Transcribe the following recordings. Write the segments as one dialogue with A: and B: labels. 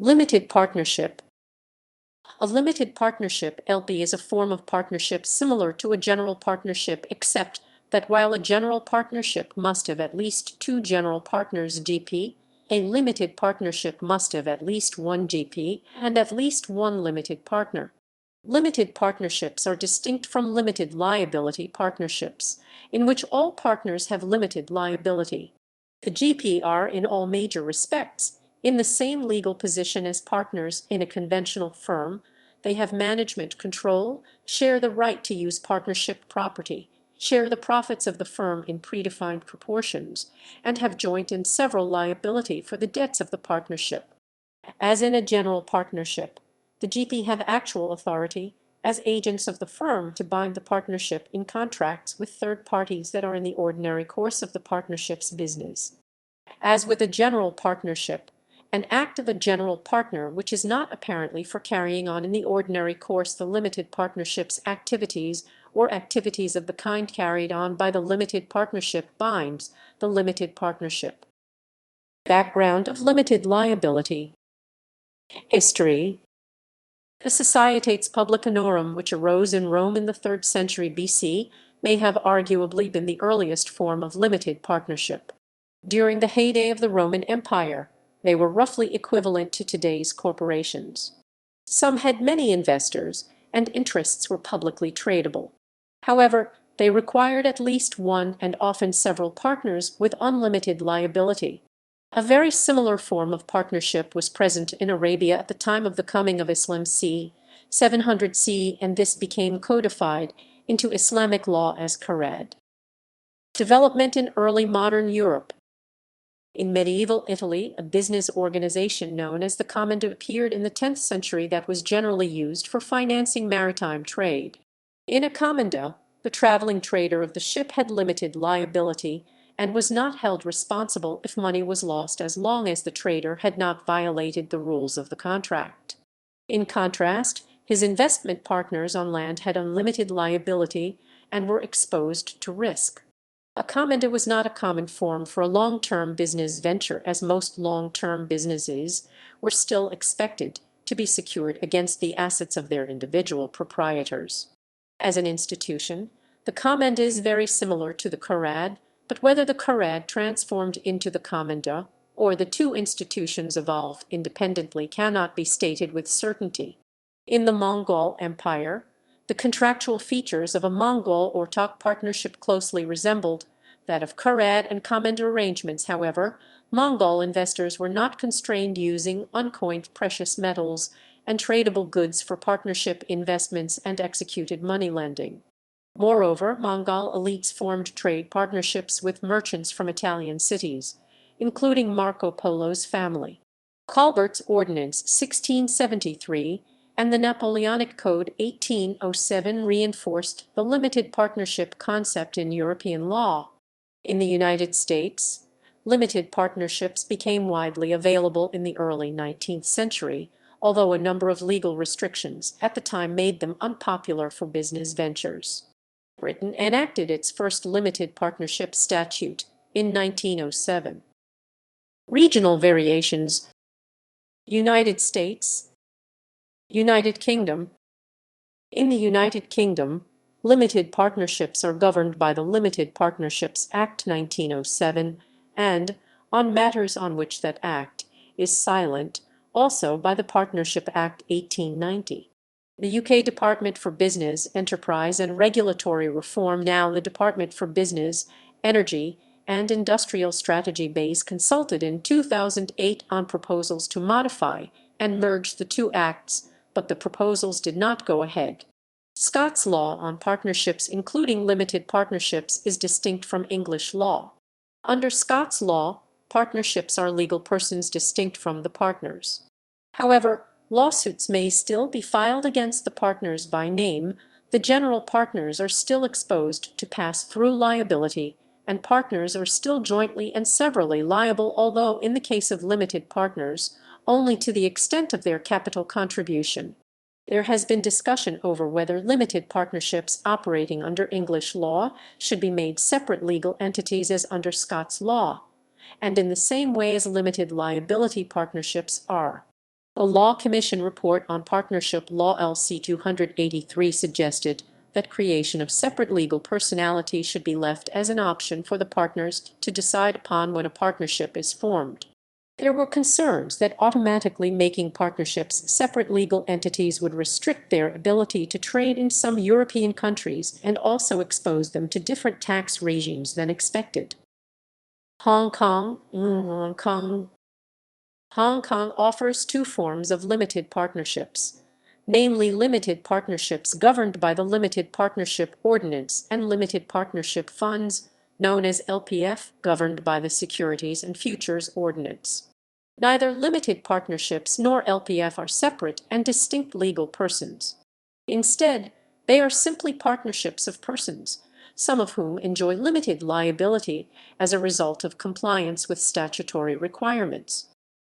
A: Limited partnership. A limited partnership (LP) is a form of partnership similar to a general partnership, except that while a general partnership must have at least two general partners (GP), a limited partnership must have at least one GP and at least one limited partner. Limited partnerships are distinct from limited liability partnerships, in which all partners have limited liability. The GP are, in all major respects, in the same legal position as partners in a conventional firm. They have management control, share the right to use partnership property, share the profits of the firm in predefined proportions, and have joint and several liability for the debts of the partnership. As in a general partnership, the GP have actual authority, as agents of the firm, to bind the partnership in contracts with third parties that are in the ordinary course of the partnership's business. As with a general partnership, an act of a general partner which is not apparently for carrying on in the ordinary course the limited partnership's activities, or activities of the kind carried on by the limited partnership, binds the limited partnership. Background of limited liability. History. The Societates Publicanorum, which arose in Rome in the 3rd century BC, may have arguably been the earliest form of limited partnership. During the heyday of the Roman Empire, they were roughly equivalent to today's corporations. Some had many investors, and interests were publicly tradable. However, they required at least one and often several partners with unlimited liability. A very similar form of partnership was present in Arabia at the time of the coming of Islam c. 700 CE, and this became codified into Islamic law as Qur'an. Development in early modern Europe. In medieval Italy, a business organization known as the Commenda appeared in the 10th century that was generally used for financing maritime trade. In a Commenda, the traveling trader of the ship had limited liability and was not held responsible if money was lost as long as the trader had not violated the rules of the contract. In contrast, his investment partners on land had unlimited liability and were exposed to risk. A commenda was not a common form for a long-term business venture, as most long-term businesses were still expected to be secured against the assets of their individual proprietors. As an institution, the commenda is very similar to the Qur'an, but whether the Qur'an transformed into the commenda or the two institutions evolved independently cannot be stated with certainty. In the Mongol Empire, the contractual features of a Mongol Ortak partnership closely resembled that of Qur'an and commenda arrangements. However, Mongol investors were not constrained using uncoined precious metals and tradable goods for partnership investments and executed money lending. Moreover, Mongol elites formed trade partnerships with merchants from Italian cities, including Marco Polo's family. Colbert's Ordinance 1673 and the Napoleonic Code 1807 reinforced the limited partnership concept in European law. In the United States, limited partnerships became widely available in the early 19th century, although a number of legal restrictions at the time made them unpopular for business ventures. Britain enacted its first limited partnership statute in 1907. Regional variations. United States. United Kingdom. In the United Kingdom, limited partnerships are governed by the Limited Partnerships Act 1907 and, on matters on which that Act is silent, also by the Partnership Act 1890. The UK Department for Business, Enterprise and Regulatory Reform, now the Department for Business, Energy and Industrial Strategy base, consulted in 2008 on proposals to modify and merge the two acts, but the proposals did not go ahead. Scots law on partnerships, including limited partnerships, is distinct from English law. Under Scots law, partnerships are legal persons distinct from the partners. However, lawsuits may still be filed against the partners by name. The general partners are still exposed to pass-through liability, and partners are still jointly and severally liable, although in the case of limited partners, only to the extent of their capital contribution. There has been discussion over whether limited partnerships operating under English law should be made separate legal entities as under Scots law, and in the same way as limited liability partnerships are. A Law Commission report on Partnership Law LC 283 suggested that creation of separate legal personality should be left as an option for the partners to decide upon when a partnership is formed. There were concerns that automatically making partnerships separate legal entities would restrict their ability to trade in some European countries and also expose them to different tax regimes than expected. Hong Kong offers two forms of limited partnerships, namely limited partnerships governed by the Limited Partnership Ordinance and limited partnership funds, known as LPF, governed by the Securities and Futures Ordinance. Neither limited partnerships nor LPF are separate and distinct legal persons. Instead, they are simply partnerships of persons, some of whom enjoy limited liability as a result of compliance with statutory requirements.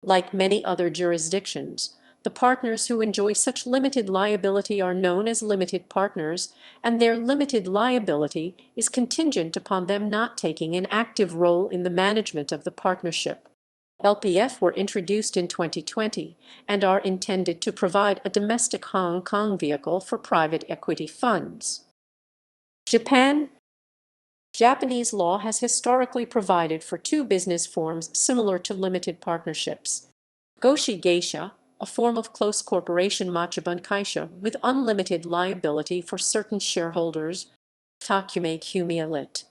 A: Like many other jurisdictions, the partners who enjoy such limited liability are known as limited partners, and their limited liability is contingent upon them not taking an active role in the management of the partnership. LPF were introduced in 2020 and are intended to provide a domestic Hong Kong vehicle for private equity funds. Japan. Japanese law has historically provided for two business forms similar to limited partnerships. Goshi Geisha, a form of close corporation Machiban Kaisha with unlimited liability for certain shareholders. Takume Kumia Lit.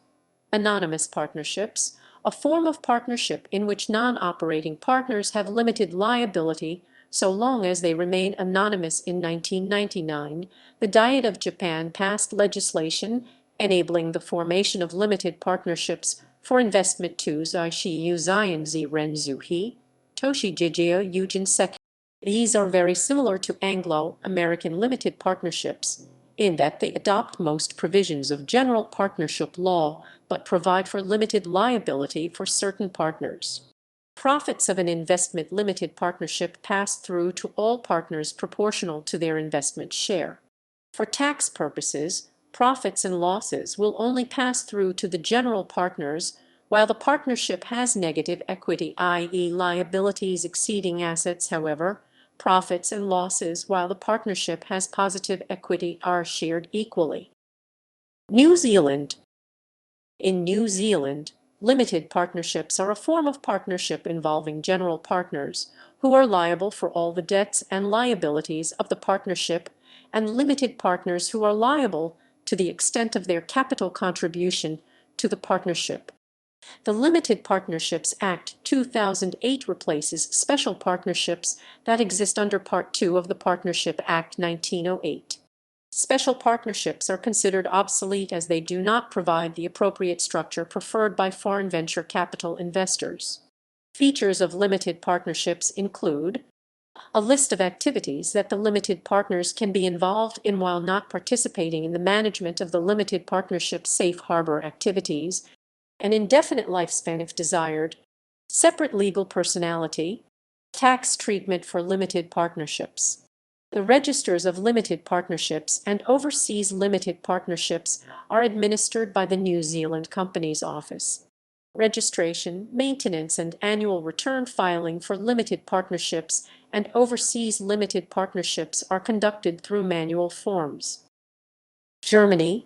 A: Anonymous partnerships, a form of partnership in which non-operating partners have limited liability so long as they remain anonymous. In 1999, the Diet of Japan passed legislation enabling the formation of limited partnerships for investment to Zaishi Uzayan Renzuhi, Toshi Jijio Yujin Sek. These are very similar to Anglo-American limited partnerships, in that they adopt most provisions of general partnership law, but provide for limited liability for certain partners. Profits of an investment limited partnership pass through to all partners proportional to their investment share. For tax purposes, profits and losses will only pass through to the general partners, while the partnership has negative equity, i.e., liabilities exceeding assets. However, profits and losses, while the partnership has positive equity, are shared equally. New Zealand. In New Zealand, limited partnerships are a form of partnership involving general partners who are liable for all the debts and liabilities of the partnership, and limited partners who are liable to the extent of their capital contribution to the partnership. The Limited Partnerships Act 2008 replaces special partnerships that exist under Part 2 of the Partnership Act 1908. Special partnerships are considered obsolete as they do not provide the appropriate structure preferred by foreign venture capital investors. Features of limited partnerships include a list of activities that the limited partners can be involved in while not participating in the management of the limited partnership's safe harbor activities, an indefinite lifespan if desired, separate legal personality, tax treatment for limited partnerships. The registers of limited partnerships and overseas limited partnerships are administered by the New Zealand Companies Office. Registration, maintenance, and annual return filing for limited partnerships and overseas limited partnerships are conducted through manual forms. Germany.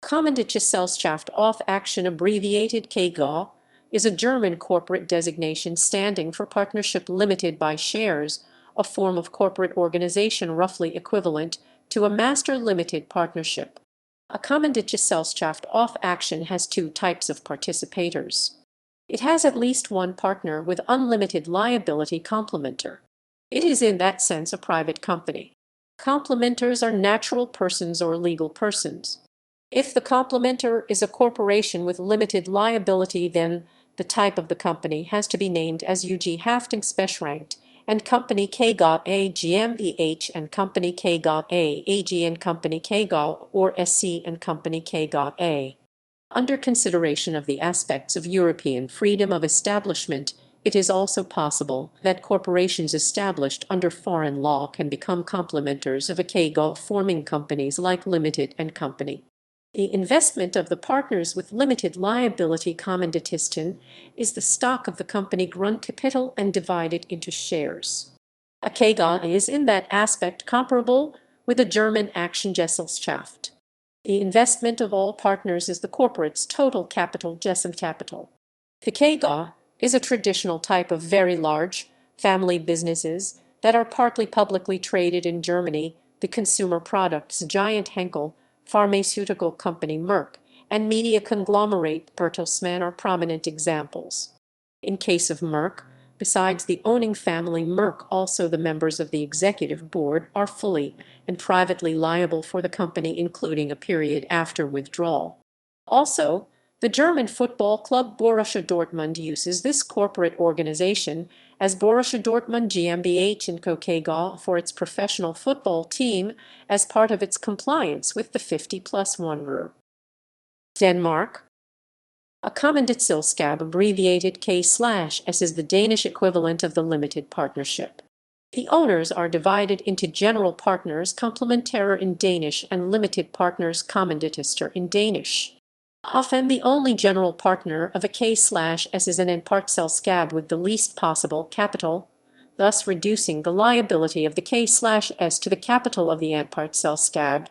A: Kommanditgesellschaft auf Action, abbreviated KGAA, is a German corporate designation standing for Partnership Limited by Shares, a form of corporate organization roughly equivalent to a master limited partnership. A Kommanditgesellschaft auf Action has two types of participators. It has at least one partner with unlimited liability complementer. It is in that sense a private company. Complementers are natural persons or legal persons. If the complementer is a corporation with limited liability, then the type of the company has to be named as UG Haftungsbeschränkt and Company KGaA GmbH and Company KGaA AG and Company KGaA or SC and Company KGaA. Under consideration of the aspects of European freedom of establishment, it is also possible that corporations established under foreign law can become complementers of a KGaA, forming companies like Limited and Company. The investment of the partners with limited liability Kommanditisten is the stock of the company Grundkapital and divided into shares. A KGA is in that aspect comparable with a German Aktiengesellschaft. The investment of all partners is the corporate's total capital Gesellcapital. The KGA is a traditional type of very large family businesses that are partly publicly traded in Germany. The consumer products giant Henkel, pharmaceutical company Merck, and media conglomerate Bertelsmann are prominent examples. In case of Merck, besides the owning family Merck, also the members of the executive board are fully and privately liable for the company, including a period after withdrawal. Also, the German football club Borussia Dortmund uses this corporate organization as Borussia Dortmund GmbH & Co. KGaA for its professional football team as part of its compliance with the 50+1 rule. Denmark. A Kommanditselskab, abbreviated K/S, is the Danish equivalent of the limited partnership. The owners are divided into general partners complementaire in Danish and limited partners Kommanditister in Danish. Often the only general partner of a K/S is an Anpartsselskab with the least possible capital, thus reducing the liability of the K/S to the capital of the Anpartsselskab.